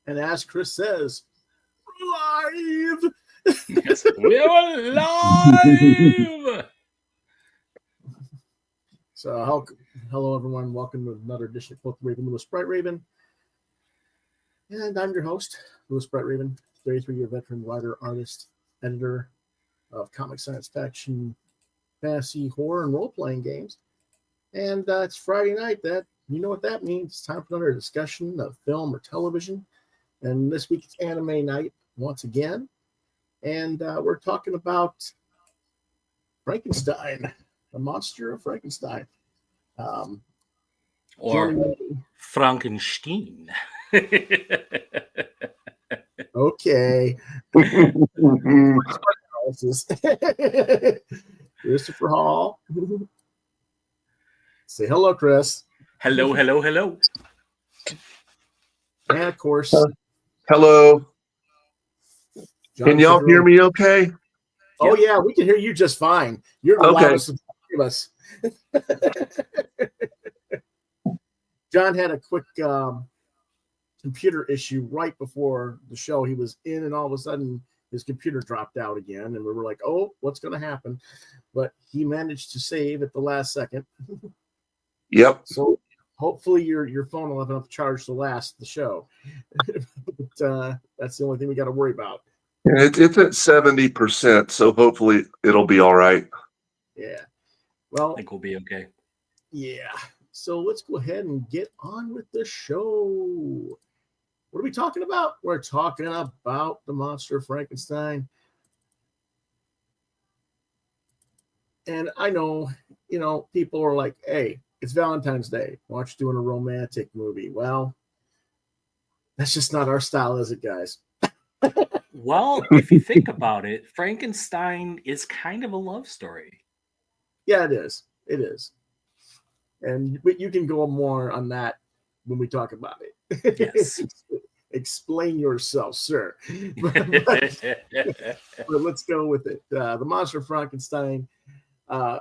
And as Chris says, live. Yes, we're live. So, hello everyone. Welcome to another edition of Quoth Raven, Lewis Bright Raven. And I'm your host, Lewis Bright Raven, 33-year veteran writer, artist, editor of comic, science fiction, fantasy, horror, and role-playing games. And it's Friday night. You know what that means. It's time for another discussion of film or television. And this week it's anime night once again. And we're talking about Frankenstein, the monster of Frankenstein. Or Frankenstein. Okay. Christopher Hall. Say hello, Chris. Hello. And of course, hello. John Can y'all hear me okay? Oh, yeah, we can hear you just fine. You're the loudest of us. John had a quick computer issue right before the show. He was in, and all of a sudden, his computer dropped out again. And we were like, oh, what's going to happen? But he managed to save at the last second. Yep. So hopefully your phone will have enough charge to last the show. But that's the only thing we got to worry about. It's at 70%, so hopefully it'll be all right. Yeah. Well, I think we'll be okay. Yeah. So let's go ahead and get on with the show. What are we talking about? We're talking about the monster of Frankenstein. And I know, people are like, hey, it's Valentine's Day. Why aren't you doing a romantic movie? Well, that's just not our style, is it, guys? Well, if you think about it, Frankenstein is kind of a love story. Yeah, it is. It is. And you can go more on that when we talk about it. Yes. Explain yourself, sir. but let's go with it. The Monster of Frankenstein,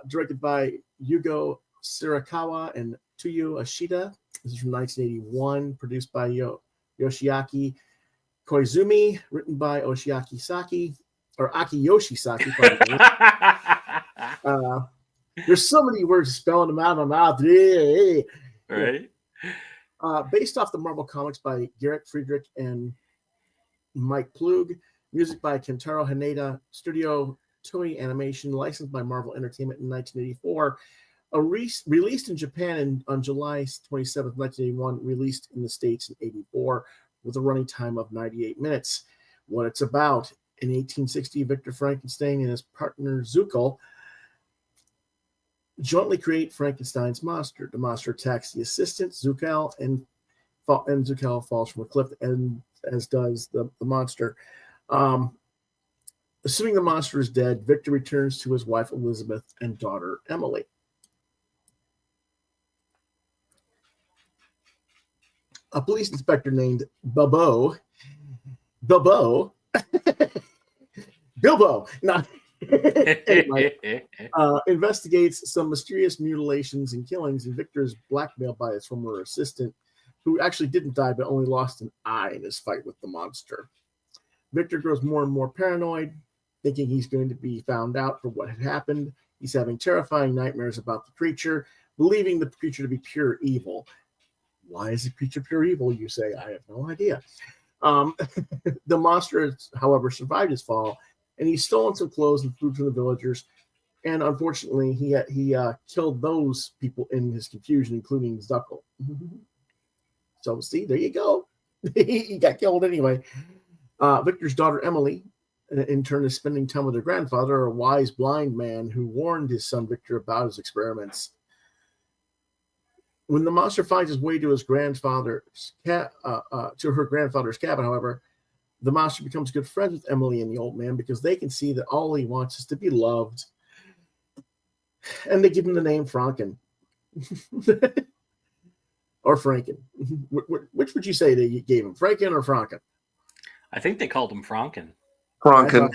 directed by Yugo Shirakawa and Tsuyu Ashita. This is from 1981, produced by Yoshiaki Koizumi, written by Oshiaki Saki, or Akiyoshi Saki. There's so many words spelling them out of my mouth. Right. Based off the Marvel comics by Garrett Friedrich and Mike Plug, music by Kentaro Haneda, studio Toei Animation, licensed by Marvel Entertainment in 1984. Released in Japan on July 27th, 1981, released in the States in 84, with a running time of 98 minutes. What it's about: in 1860, Victor Frankenstein and his partner Zuckel jointly create Frankenstein's monster. The monster attacks the assistant, Zuckel, and Zuckel falls from a cliff, and as does the monster. Assuming the monster is dead, Victor returns to his wife Elizabeth and daughter Emily. A police inspector named Bilbo, anyway, investigates some mysterious mutilations and killings, and Victor is blackmailed by his former assistant, who actually didn't die but only lost an eye in his fight with the monster. Victor grows more and more paranoid, thinking he's going to be found out for what had happened. He's having terrifying nightmares about the creature, believing the creature to be pure evil. Why is the creature pure evil, you say? I have no idea. Um, the monster, however, survived his fall, and he's stolen some clothes and food from the villagers. And unfortunately, he killed those people in his confusion, including Zuckle. So see, there you go. He got killed anyway. Victor's daughter Emily, in turn, is spending time with her grandfather, a wise blind man who warned his son Victor about his experiments. When the monster finds his way to his grandfather's to her grandfather's cabin, however, the monster becomes good friends with Emily and the old man because they can see that all he wants is to be loved, and they give him the name Franken. Or Franken. Which would you say they gave him, Franken or Franken? I think they called him Franken. Franken.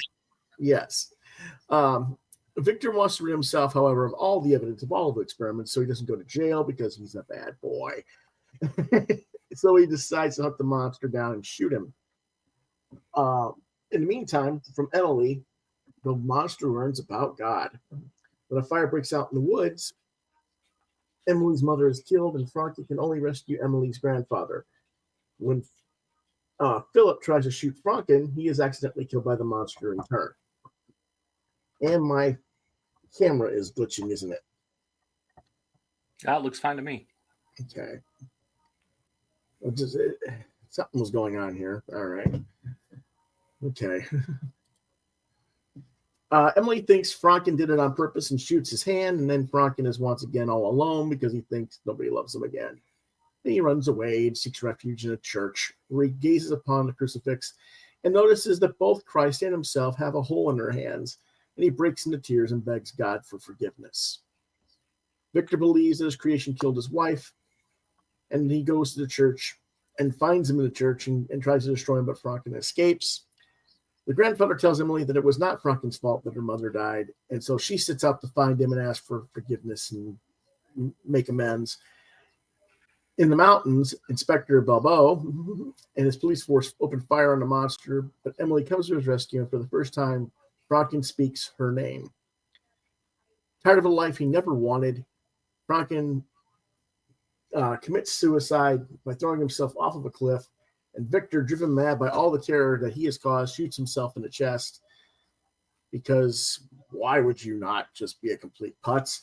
Yes. Victor wants to rid himself, however, of all the evidence of all the experiments so he doesn't go to jail because he's a bad boy. So he decides to hunt the monster down and shoot him. In the meantime, from Emily, the monster learns about God. When a fire breaks out in the woods, Emily's mother is killed, and Frankie can only rescue Emily's grandfather. When Philip tries to shoot Franken, he is accidentally killed by the monster in turn. And my camera is glitching, isn't it? That looks fine to me. Okay. Something was going on here. All right. Okay. Emily thinks Franken did it on purpose and shoots his hand, and then Franken is once again all alone because he thinks nobody loves him again. Then he runs away and seeks refuge in a church where he gazes upon the crucifix and notices that both Christ and himself have a hole in their hands, and he breaks into tears and begs God for forgiveness. Victor believes that his creation killed his wife, and he goes to the church and finds him in the church and tries to destroy him, but Franken escapes. The grandfather tells Emily that it was not Franken's fault that her mother died, and so she sets out to find him and ask for forgiveness and make amends. In the mountains, Inspector Balbo and his police force open fire on the monster, but Emily comes to his rescue, and for the first time, Franken speaks her name. Tired of a life he never wanted, Franken commits suicide by throwing himself off of a cliff, and Victor, driven mad by all the terror that he has caused, shoots himself in the chest because why would you not just be a complete putz?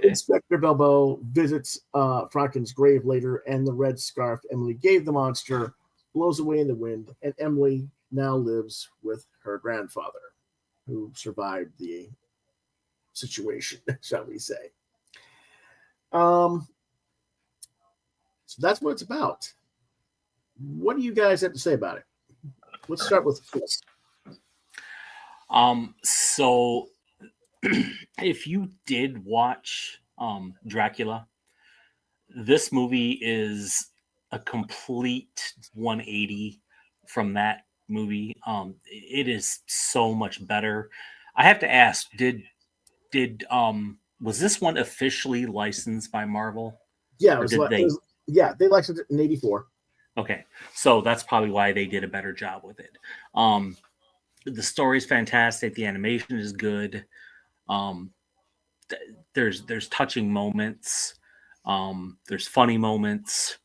Inspector Balbo visits Franken's grave later, and the red scarf Emily gave the monster blows away in the wind, and Emily now lives with her grandfather, who survived the situation, shall we say. So that's what it's about. What do you guys have to say about it? Let's start with Chris. So if you did watch Dracula, this movie is a complete 180 from that movie. It is so much better. I have to ask, did was this one officially licensed by Marvel? Yeah, they licensed it in '84. Okay, so that's probably why they did a better job with it. The story's fantastic. The animation is good. There's touching moments. There's funny moments.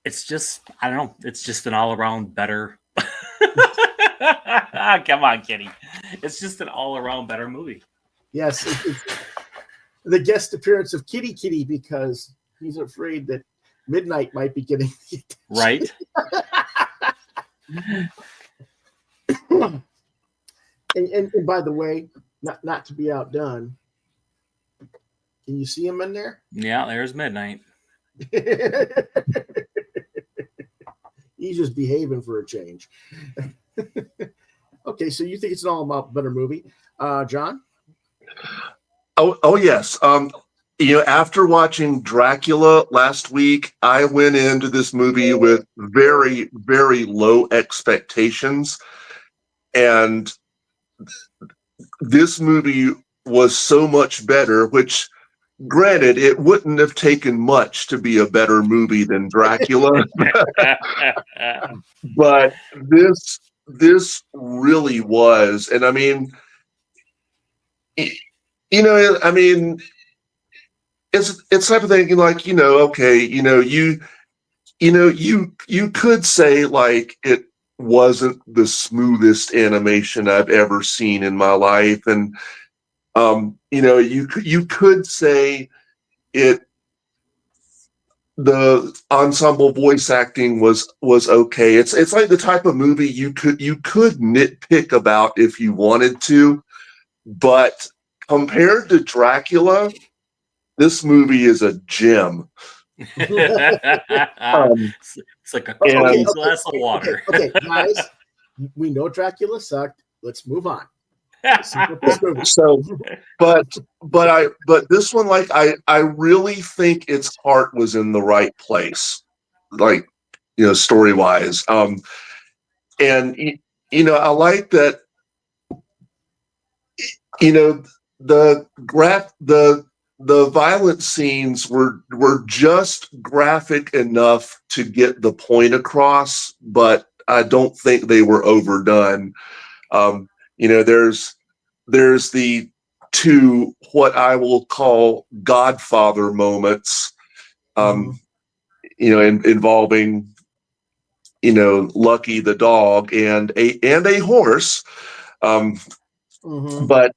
It's just, I don't know. It's just an all around better. Come on, Kitty. It's just an all around better movie. Yes, it's the guest appearance of Kitty because he's afraid that Midnight might be getting right. And by the way, not to be outdone, can you see him in there? Yeah, there's Midnight. He's just behaving for a change. Okay, so you think it's an all about better movie, John? Oh yes. After watching Dracula last week, I went into this movie with very, very low expectations, and this movie was so much better. Which, granted, it wouldn't have taken much to be a better movie than Dracula, but this really was. And I mean, it's type of thing like, okay, you could say like it wasn't the smoothest animation I've ever seen in my life, and you could say it the ensemble voice acting was okay. It's like the type of movie you could nitpick about if you wanted to, but compared to Dracula, this movie is a gem. Um, It's like a Okay, cold and glass of water. guys. We know Dracula sucked. Let's move on. See what this movie. so, but this one, like I really think its heart was in the right place, like story wise. And I like that. The the violent scenes were just graphic enough to get the point across, but I don't think they were overdone. Um, there's the two what I will call Godfather moments, um, involving Lucky the dog and a horse. Um, Mm-hmm. but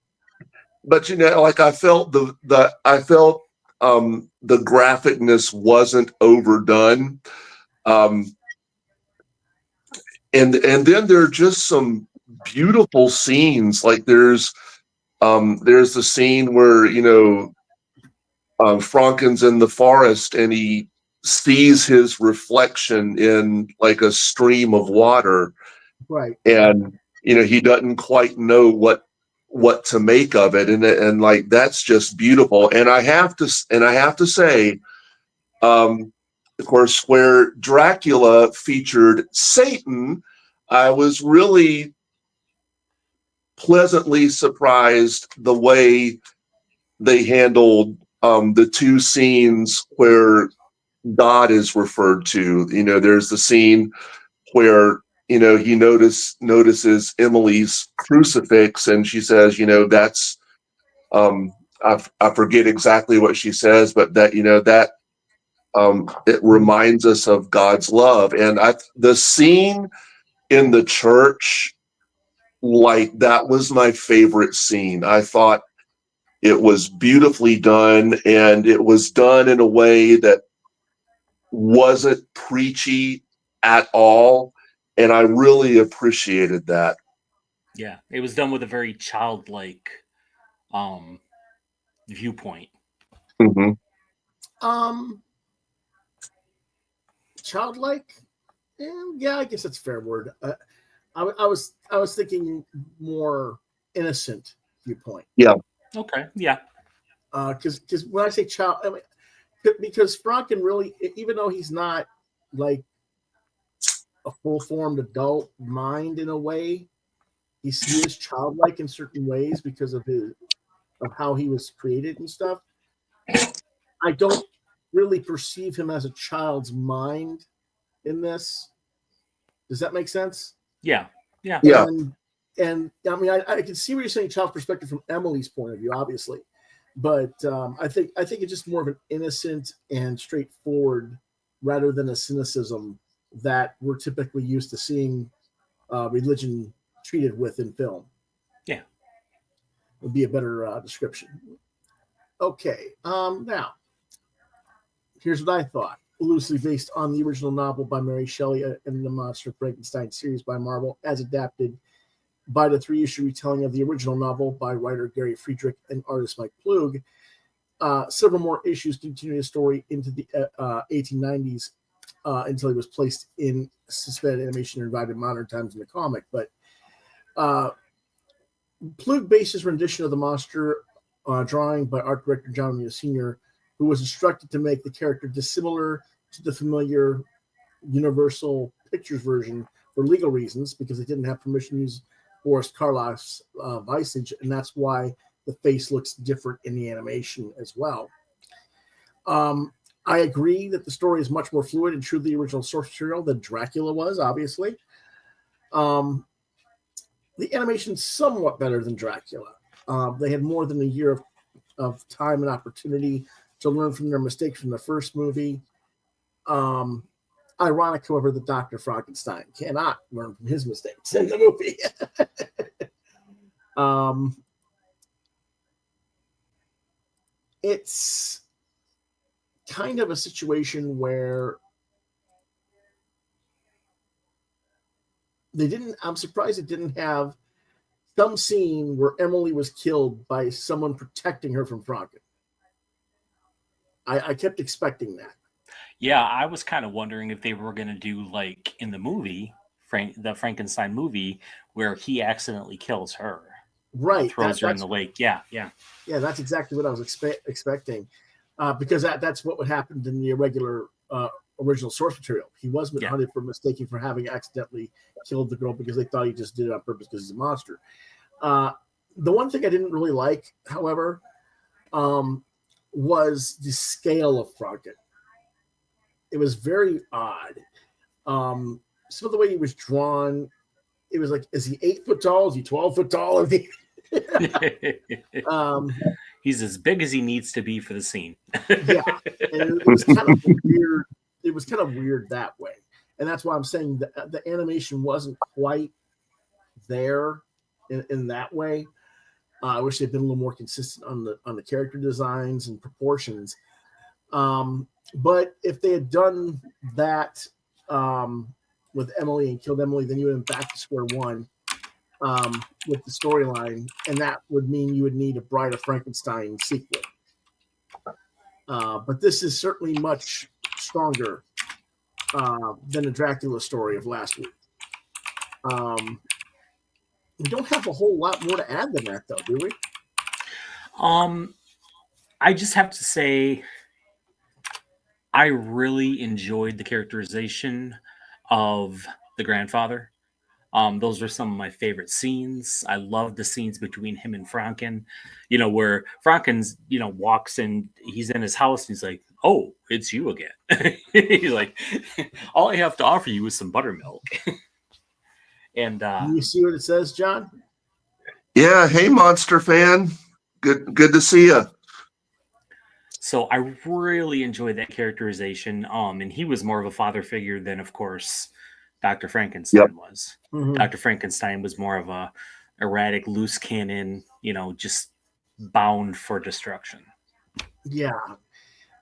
like I felt the graphicness wasn't overdone. Um, and then there are just some beautiful scenes. Like there's the scene where Franken's in the forest and he sees his reflection in like a stream of water, Right. and he doesn't quite know what to make of it, and like that's just beautiful. And I have to say, of course, where Dracula featured Satan, I was really pleasantly surprised the way they handled the two scenes where God is referred to. There's the scene where he notices Emily's crucifix, and she says, that's I forget exactly what she says, but that it reminds us of God's love. And the scene in the church, like that was my favorite scene. I thought it was beautifully done, and it was done in a way that wasn't preachy at all, and I really appreciated that. Yeah, it was done with a very childlike um, viewpoint. Mm-hmm. Um, childlike. Yeah, I guess that's a fair word. I was thinking more innocent viewpoint. Yeah. Okay, yeah, Because when I say child, I mean, because Franken really, even though he's not like a full formed adult mind in a way, he is childlike in certain ways because of how he was created and stuff. I don't really perceive him as a child's mind in this. Does that make sense? yeah, yeah, Yeah. And I mean, I can see where you're saying child's perspective from Emily's point of view, obviously, but I think it's just more of an innocent and straightforward rather than a cynicism that we're typically used to seeing religion treated with in film. yeah. Would be a better description. Okay, now here's what I thought. Loosely based on the original novel by Mary Shelley and the Monster Frankenstein series by Marvel, as adapted by the 3-issue retelling of the original novel by writer Gary Friedrich and artist Mike Plug. Several more issues continue the story into the 1890s until he was placed in suspended animation and revived in modern times in the comic. But Plug based his rendition of the monster drawing by art director John Romita Sr., who was instructed to make the character dissimilar to the familiar Universal Pictures version for legal reasons, because they didn't have permission to use Boris Karloff's visage, and that's why the face looks different in the animation as well. I agree that the story is much more fluid and true to the original source material than Dracula was, obviously. The animation's somewhat better than Dracula. They had more than a year of time and opportunity to learn from their mistakes from the first movie. Ironic, however, that Dr. Frankenstein cannot learn from his mistakes in the movie. It's kind of a situation where I'm surprised it didn't have some scene where Emily was killed by someone protecting her from Franken. I kept expecting that. Yeah, I was kind of wondering if they were going to do like in the movie, the Frankenstein movie, where he accidentally kills her, Right. throws her in the lake. Yeah. That's exactly what I was expecting, because that's what would happen in the original source material. He was hunted for mistaking for having accidentally killed the girl because they thought he just did it on purpose because he's a monster. The one thing I didn't really like, however, was the scale of Franken. It was very odd. Some of the way he was drawn, it was like, is he 8 foot tall? Is he 12 foot tall? He's as big as he needs to be for the scene. Yeah, and it was kind of weird. It was kind of weird that way, and that's why I'm saying the animation wasn't quite there in that way. I wish they'd been a little more consistent on the character designs and proportions. But if they had done that with Emily and killed Emily, then you would have been back to square one with the storyline, and that would mean you would need a Bride of Frankenstein sequel. But this is certainly much stronger than the Dracula story of last week. We don't have a whole lot more to add than that, though, do we? I just have to say, I really enjoyed the characterization of the grandfather. Those are some of my favorite scenes. I love the scenes between him and Franken, where Franken's, walks in, he's in his house and he's like, "Oh, it's you again." He's like, "All I have to offer you is some buttermilk." And you see what it says, John? Yeah. Hey, monster fan. Good to see you. So I really enjoyed that characterization. And he was more of a father figure than, of course, Dr. Frankenstein was. Mm-hmm. Dr. Frankenstein was more of a erratic, loose cannon, just bound for destruction. Yeah.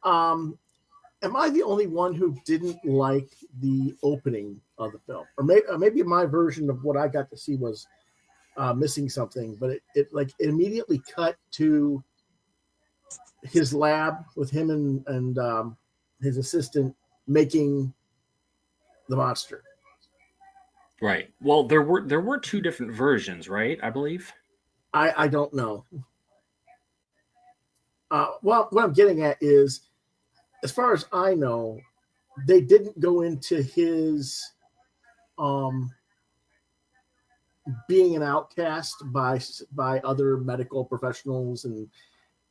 Am I the only one who didn't like the opening of the film? Or maybe my version of what I got to see was missing something, but it immediately cut to his lab with him and his assistant making the monster. Right. Well, there were two different versions, right? I believe. I don't know. Well, what I'm getting at is, as far as I know, they didn't go into his being an outcast by other medical professionals and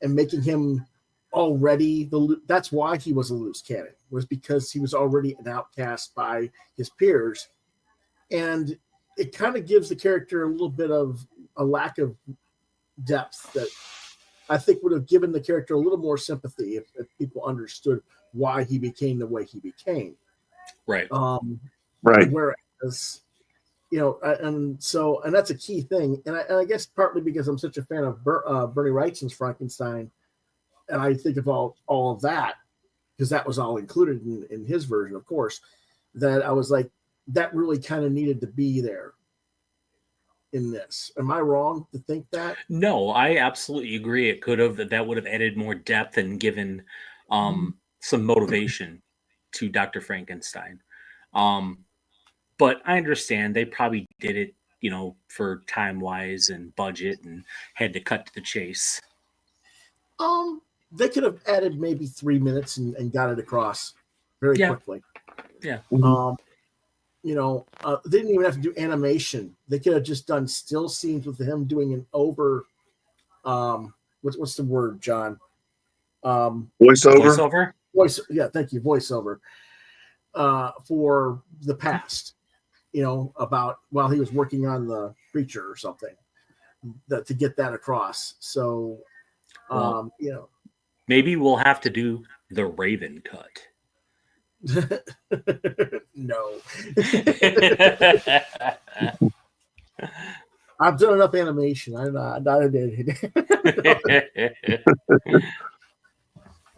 making him already that's why he was a loose cannon, was because he was already an outcast by his peers. And it kind of gives the character a little bit of a lack of depth that I think would have given the character a little more sympathy if people understood why he became the way he became. Right. Right. Whereas, and that's a key thing. And I guess partly because I'm such a fan of Bernie Wrightson's Frankenstein, and I think of all of that, because that was all included in his version, of course, that I was like, that really kind of needed to be there in this. Am I wrong to think that? No, I absolutely agree. It could have, that would have added more depth and given some motivation to Dr. Frankenstein. But I understand they probably did it, for time wise and budget, and had to cut to the chase. They could have added maybe 3 minutes and got it across very quickly. Yeah. They didn't even have to do animation. They could have just done still scenes with him doing an over. What's the word, John? Voiceover. Yeah, thank you. Voiceover. For the past, about while he was working on the creature or something, to get that across. So, maybe we'll have to do the Raven cut. No. I've done enough animation. I'm not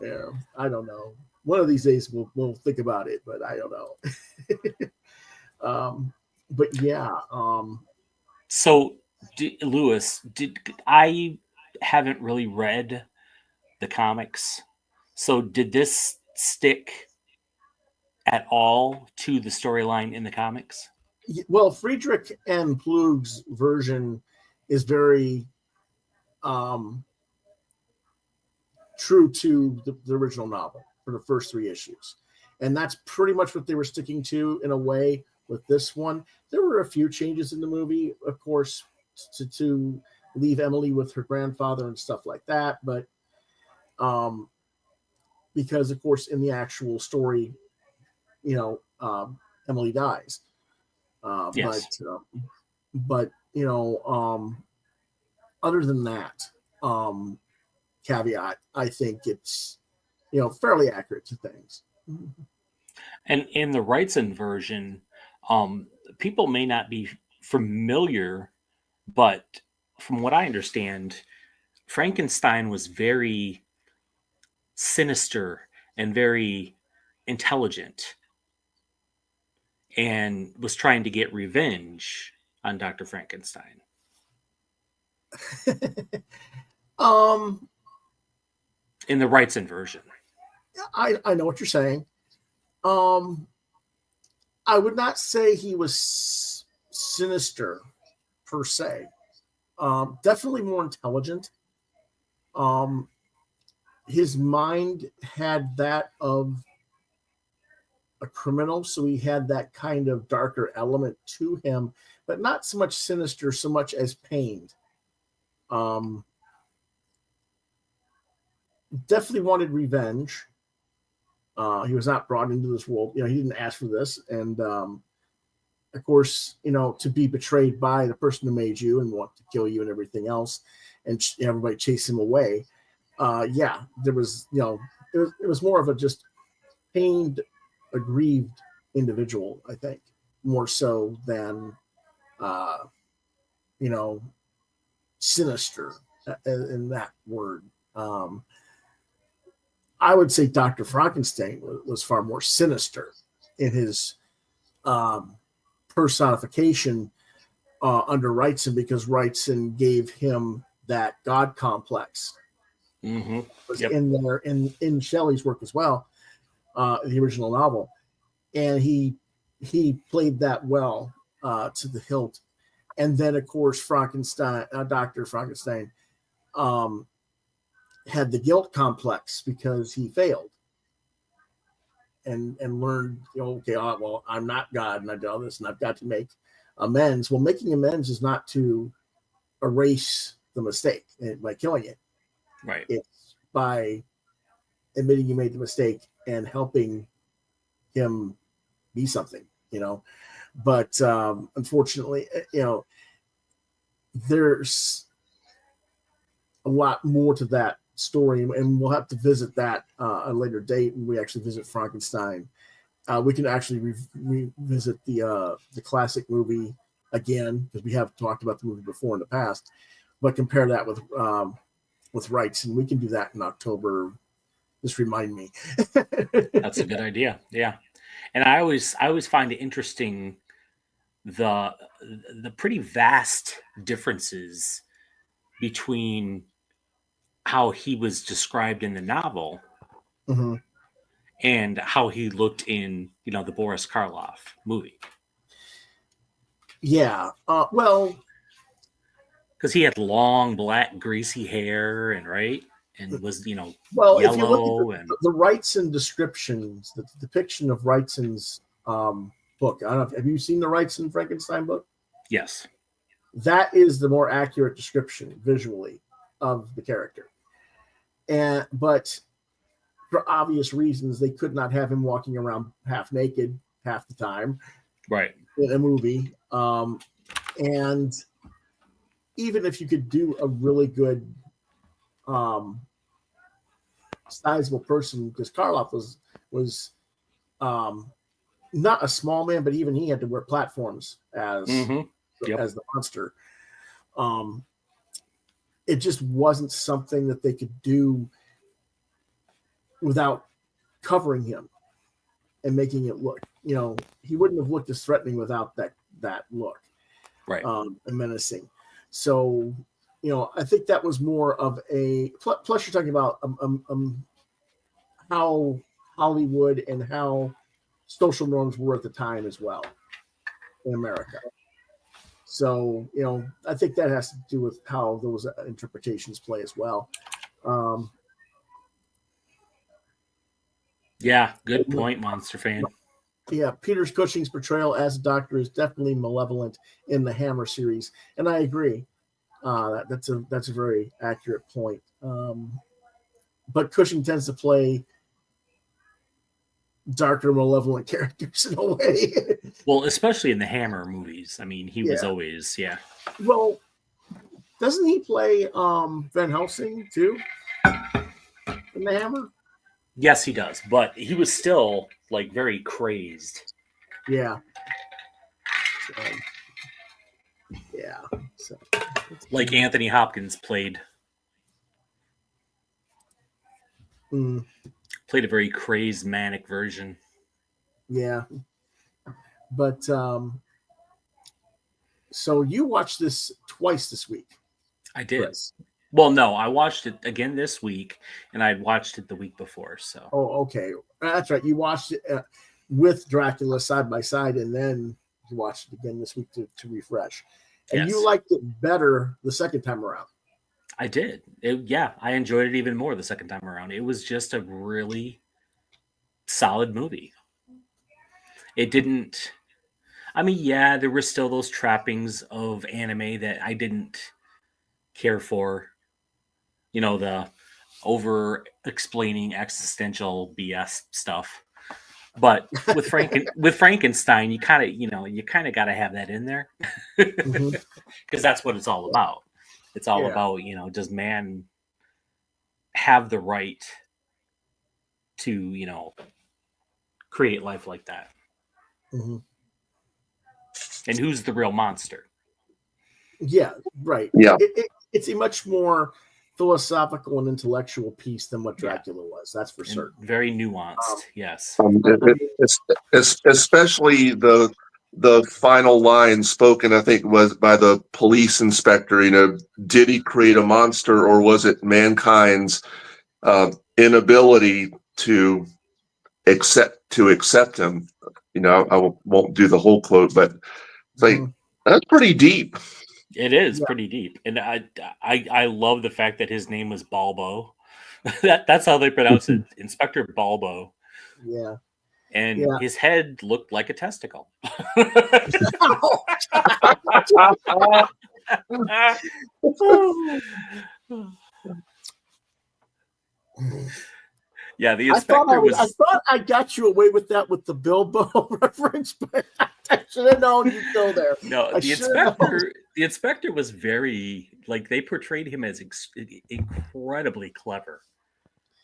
yeah, I don't know. One of these days we'll think about it, but I don't know. But yeah, So, Lewis, I haven't really read the comics. So, did this stick at all to the storyline in the comics? well, Friedrich and Plug's version is very um, true to the original novel for the first 3 issues. And that's pretty much what they were sticking to in a way with this one. There were a few changes in the movie, of course, to leave Emily with her grandfather and stuff like that. But because, of course, in the actual story, you know, Emily dies. Uh, but, Yes. uh, but, other than that, caveat, I think it's, fairly accurate to things. And in the Wrightson version, um, people may not be familiar, but from what I understand, Frankenstein was very sinister and very intelligent and was trying to get revenge on Dr. Frankenstein. um, In the Wrightson version. I know what you're saying. Um, I would not say he was sinister per se. Definitely more intelligent. Um, his mind had that of a criminal, so he had that kind of darker element to him, but not so much sinister, so much as pained. Um, Definitely wanted revenge. He was not brought into this world. He didn't ask for this, and of course, to be betrayed by the person who made you and want to kill you and everything else, and everybody chase him away. Yeah, there was, it was more of a just pained, aggrieved individual, I think, more so than, uh, you know, sinister in that word. Um, I would say Dr. Frankenstein was far more sinister in his um, personification under Wrightson, because Wrightson gave him that God complex. Mm-hmm. Was Yep. in there in Shelley's work as well, the original novel, and he played that well to the hilt. And then, of course, Dr. Frankenstein, um, had the guilt complex because he failed and learned, okay, well, I'm not God and I did all this and I've got to make amends. Well, making amends is not to erase the mistake by killing it. Right. It's by admitting you made the mistake and helping him be something, But unfortunately, there's a lot more to that story, and we'll have to visit that at a later date when we actually visit Frankenstein. We can actually revisit the classic movie again, because we have talked about the movie before in the past, but compare that with Rights, and we can do that in October. Just remind me. That's a good idea. Yeah. And I always find it interesting the the pretty vast differences between how he was described in the novel Mm-hmm. and how he looked in, the Boris Karloff movie. Yeah. Well, Because he had long, black, greasy hair and right, and was if you look at yellow and the Wrightson descriptions, the depiction of Wrightson's book. I don't know. Have you seen the Wrightson Frankenstein book? yes, That is the more accurate description visually of the character. But for obvious reasons, they could not have him walking around half naked half the time right, in a movie. And even if you could do a really good um, sizable person, because Karloff was not a small man, but even he had to wear platforms as Yep. as the monster. It just wasn't something that they could do without covering him and making it look, he wouldn't have looked as threatening without that look, Right. and menacing. So, I think that was more of a plus. You're talking about how Hollywood and how social norms were at the time as well in America. So, I think that has to do with how those interpretations play as well. Yeah, good point, Monster Fan. Yeah, Peter Cushing's portrayal as a doctor is definitely malevolent in the Hammer series, and I agree. That's a very accurate point. But Cushing tends to play darker, malevolent characters in a way. Well, especially in the Hammer movies. I mean, he was always, Well, doesn't he play Van Helsing too in the Hammer? Yes, he does, but he was still like very crazed. Yeah. So, like Anthony Hopkins played a very crazed, manic version. Yeah. But so you watched this twice this week. I did. Chris. Well, no, I watched it again this week, and I watched it the week before. So. Oh, okay, that's right. You watched it with Dracula side by side, and then you watched it again this week to refresh. And you liked it better the second time around. I did. I enjoyed it even more the second time around. It was just a really solid movie. It didn't. I mean, there were still those trappings of anime that I didn't care for. The over explaining existential BS stuff. But with Frankenstein, you kind of got to have that in there because that's what it's all about. It's all about, does man have the right to, create life like that? Mm-hmm. And who's the real monster? Yeah, right. Yeah. It's a much more philosophical and intellectual piece than what Dracula was. That's for certain. Very nuanced. Yes. Especially the final line spoken, I think, was by the police inspector. Did he create a monster, or was it mankind's inability to accept him? I won't do the whole quote, but it's like that's pretty deep. It is pretty deep, and I love the fact that his name was Balbo. That's how they pronounce it, Inspector Balbo. Yeah. And his head looked like a testicle. Yeah, the inspector I thought I got you away with that with the Bilbo reference, but I should have known you'd go there. No, the inspector was very, they portrayed him as incredibly clever.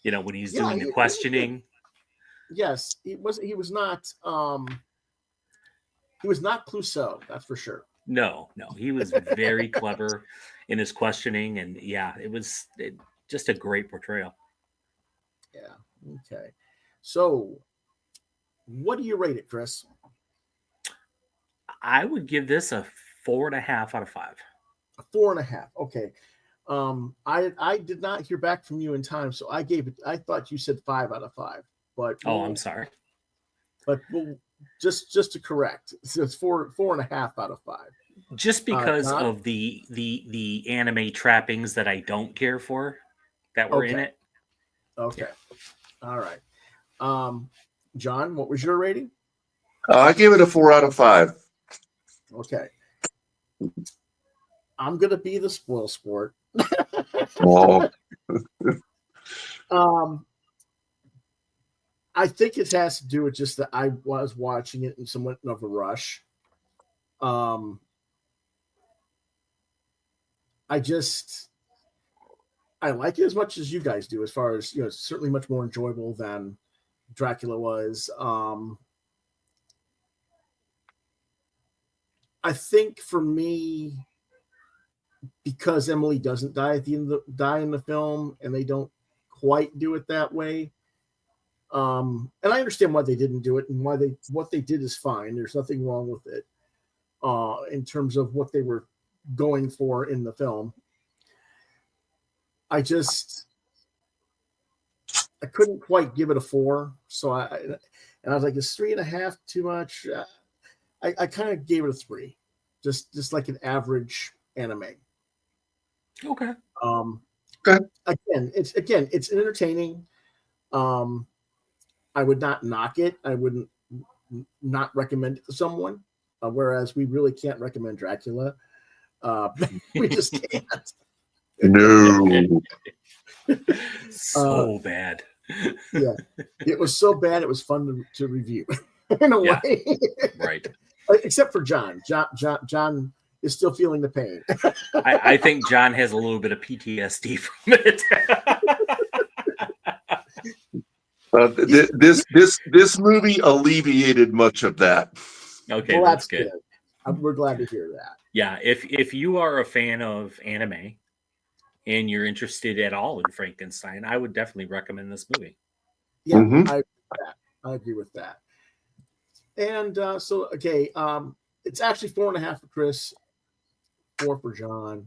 When he's doing the questioning. Yes, he was not Clouseau, that's for sure. No, he was very clever in his questioning, and it was just a great portrayal. Yeah. Okay. So, what do you rate it, Chris? I would give this a 4.5 out of 5. A 4.5. Okay. I did not hear back from you in time, so I gave it. I thought you said 5 out of 5, but I'm sorry. But just to correct, so it's 4.5 out of 5. Just because of the anime trappings that I don't care for that were in it. Okay. All right. John, what was your rating? I gave it a 4 out of 5. Okay. I'm gonna be the spoil sport. Oh. I think it has to do with just that I was watching it in somewhat of a rush. I like it as much as you guys do, as far as, it's certainly much more enjoyable than Dracula was. I think for me, because Emily doesn't die at the end die in the film, and they don't quite do it that way. And I understand why they didn't do it, and what they did is fine. There's nothing wrong with it in terms of what they were going for in the film. I couldn't quite give it a 4, so I was like, is 3.5 too much? I kind of gave it a 3, just like an average anime. Okay. Okay. It's entertaining. I would not knock it. I wouldn't not recommend it to someone. Whereas we really can't recommend Dracula. We just can't. No. So bad. Yeah, it was so bad. It was fun to review in a Yeah. way. Right. Except for John. John is still feeling the pain. I think John has a little bit of PTSD from it. This movie alleviated much of that. Okay, Well, that's good. We're glad to hear that. Yeah, if you are a fan of anime and you're interested at all in Frankenstein, I would definitely recommend this movie. Yeah, Mhm. I agree with that. And it's actually 4.5 for Chris, 4 for John,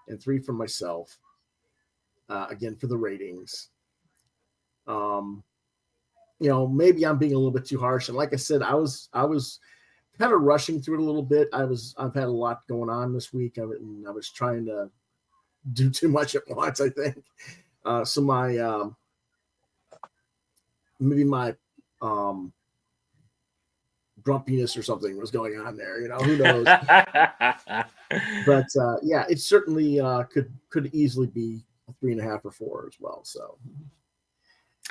and 3 for myself. Again, for the ratings. Maybe I'm being a little bit too harsh. And like I said, I was kind of rushing through it a little bit. I've had a lot going on this week. I was trying to do too much at once, I think. So my maybe my grumpiness or something was going on there. Who knows? But yeah, it certainly could easily be a 3.5 or 4 as well. So,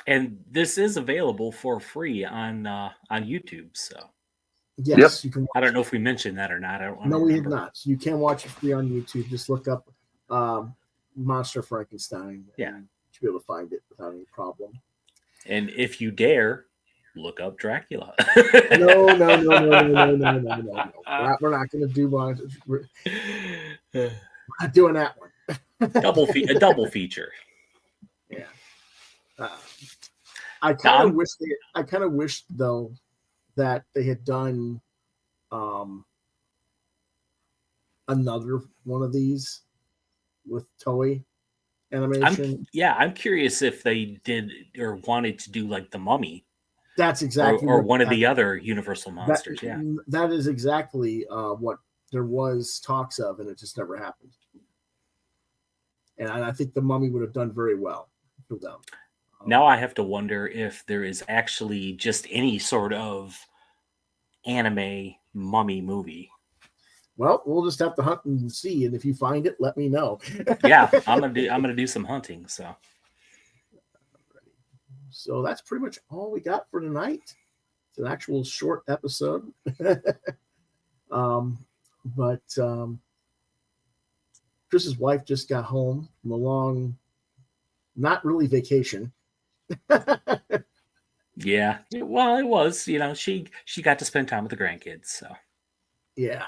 and this is available for free on YouTube. So yes, you can. I don't know if we mentioned that or not. No, we did not. So you can watch it free on YouTube. Just look up Monster Frankenstein. Yeah, you should be able to find it without any problem. And if you dare, look up Dracula. No. We're not going to do one. We're not doing that one. A double feature. Yeah. I kind of wish though that they had done another one of these with Toei Animation. I'm curious if they did or wanted to do like the Mummy. That's exactly or one of the other Universal monsters. That is exactly what there was talks of, and it just never happened. And I think the Mummy would have done very well for them. Now I have to wonder if there is actually just any sort of anime Mummy movie. Well, we'll just have to hunt and see, and if you find it, let me know. Yeah, I'm gonna do some hunting. So that's pretty much all we got for tonight. It's an actual short episode, but Chris's wife just got home from a long, not really vacation. Yeah, well, it was. She got to spend time with the grandkids. So yeah.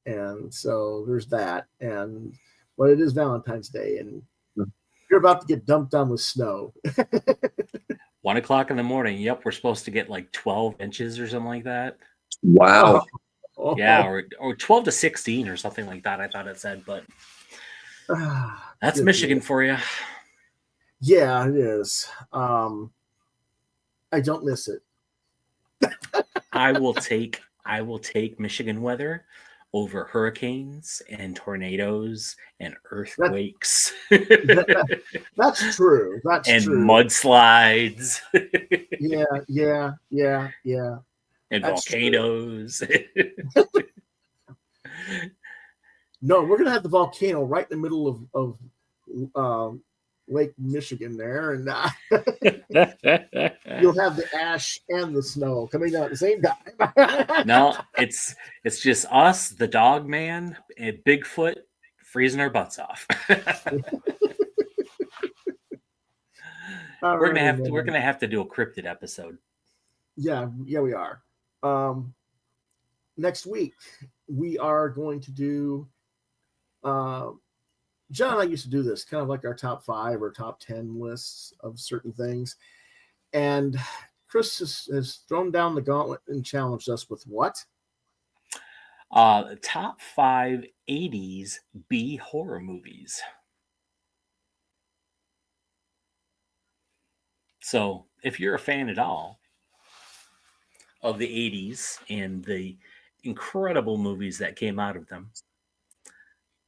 And so there's that. But it is Valentine's Day, and you're about to get dumped on with snow. 1 o'clock in the morning. Yep, we're supposed to get like 12 inches or something like that. Wow. Oh. Yeah, or 12 to 16 or something like that. I thought it said, but that's Michigan for you. Yeah, it is. I don't miss it. I will take Michigan weather over hurricanes and tornadoes and earthquakes. That's true. And mudslides. Yeah. And that's volcanoes. No, we're gonna have the volcano right in the middle of Lake Michigan there, and you'll have the ash and the snow coming down at the same time. No, it's just us, the dog man, and Bigfoot freezing our butts off. We're gonna have to do a cryptid episode. Yeah, we are. Next week we are going to do. John and I used to do this kind of like our top 5 or top 10 lists of certain things, and Chris has thrown down the gauntlet and challenged us with what? Top 5 80s B horror movies. So if you're a fan at all of the 80s and the incredible movies that came out of them,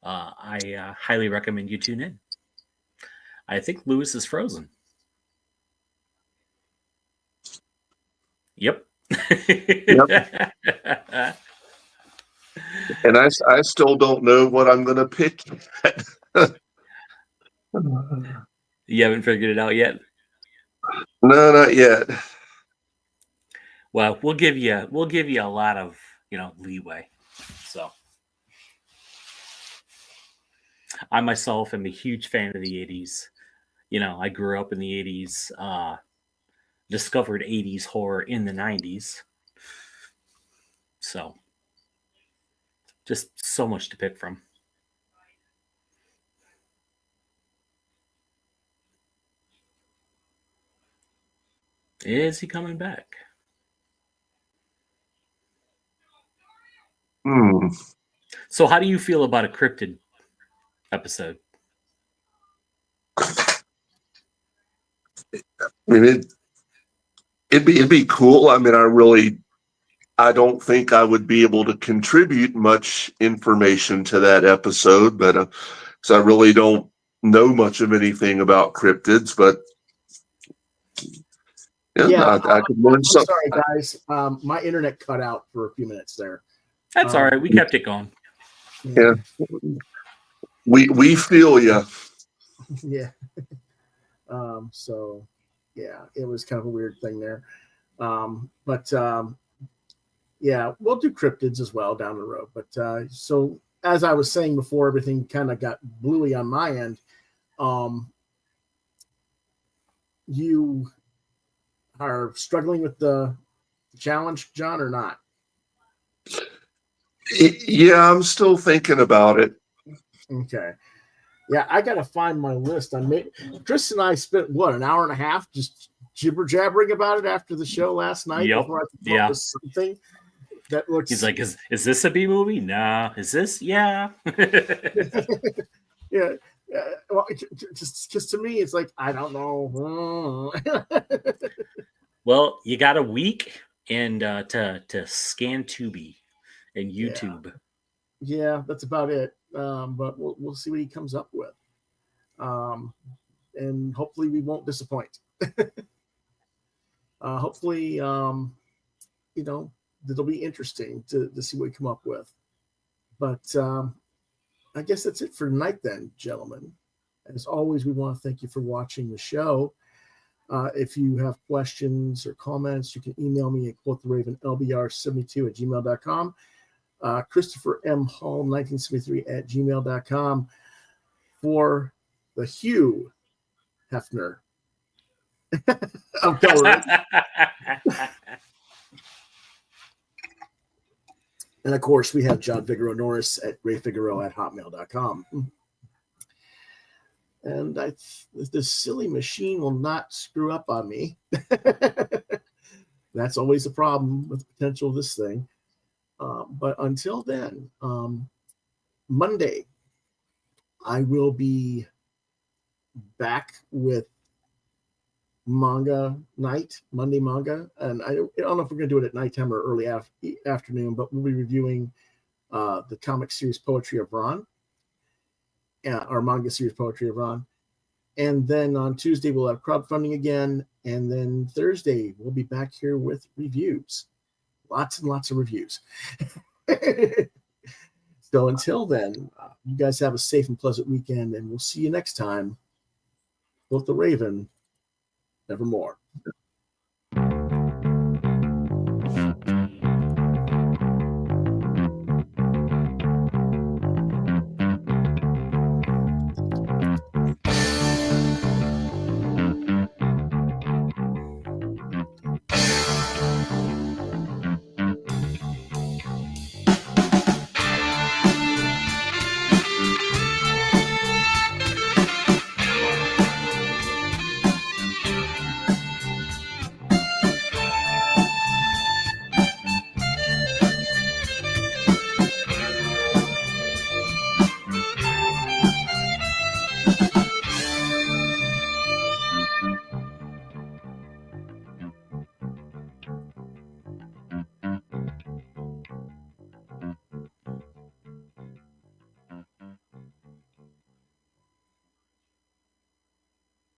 I highly recommend you tune in. I think Lewis is frozen. Yep. Yep. And I still don't know what I'm going to pick. You haven't figured it out yet? No, not yet. Well, we'll give you a lot of, leeway. So I myself am a huge fan of the 80s. I grew up in the 80s, discovered 80s horror in the 90s. So just so much to pick from. Is he coming back? So how do you feel about a cryptid episode? I mean, it'd be cool. I mean, I don't think I would be able to contribute much information to that episode, but so I really don't know much of anything about cryptids, but I could learn something. Sorry, guys. My internet cut out for a few minutes there. That's all right. We kept it going. Yeah. We feel you. Yeah. So yeah, it was kind of a weird thing there. But yeah, we'll do cryptids as well down the road. But so as I was saying before, everything kind of got bluey on my end. You are struggling with the challenge, John, or not? Yeah, I'm still thinking about it. Okay. Yeah, I gotta find my list. Chris and I spent an hour and a half just jibber jabbering about it after the show last night. Yep. Before I could come up with something that looks. He's like, is this a B movie? Nah. Is this? Yeah. Yeah. Well, just because to me, it's like I don't know. Well, you got a week and to scan Tubi and YouTube. Yeah, that's about it. But we'll see what he comes up with, and hopefully we won't disappoint. Hopefully, it'll be interesting to see what we come up with. But I guess that's it for tonight, then, gentlemen. As always, we want to thank you for watching the show. If you have questions or comments, you can email me at quotheravenlbr72@gmail.com. Christopher M. Hall, 1973 at gmail.com for the Hugh Hefner. I'm coloring. And of course, we have John Figueroa Norris at rayfigueroa@hotmail.com. And this silly machine will not screw up on me. That's always a problem with the potential of this thing. But until then, Monday, I will be back with manga night, Monday manga. And I don't know if we're going to do it at nighttime or early afternoon, but we'll be reviewing the comic series Poetry of Ron, our manga series Poetry of Ron. And then on Tuesday, we'll have crowdfunding again. And then Thursday, we'll be back here with reviews. Lots and lots of reviews. So until then, you guys have a safe and pleasant weekend, and we'll see you next time. Quoth the Raven, nevermore.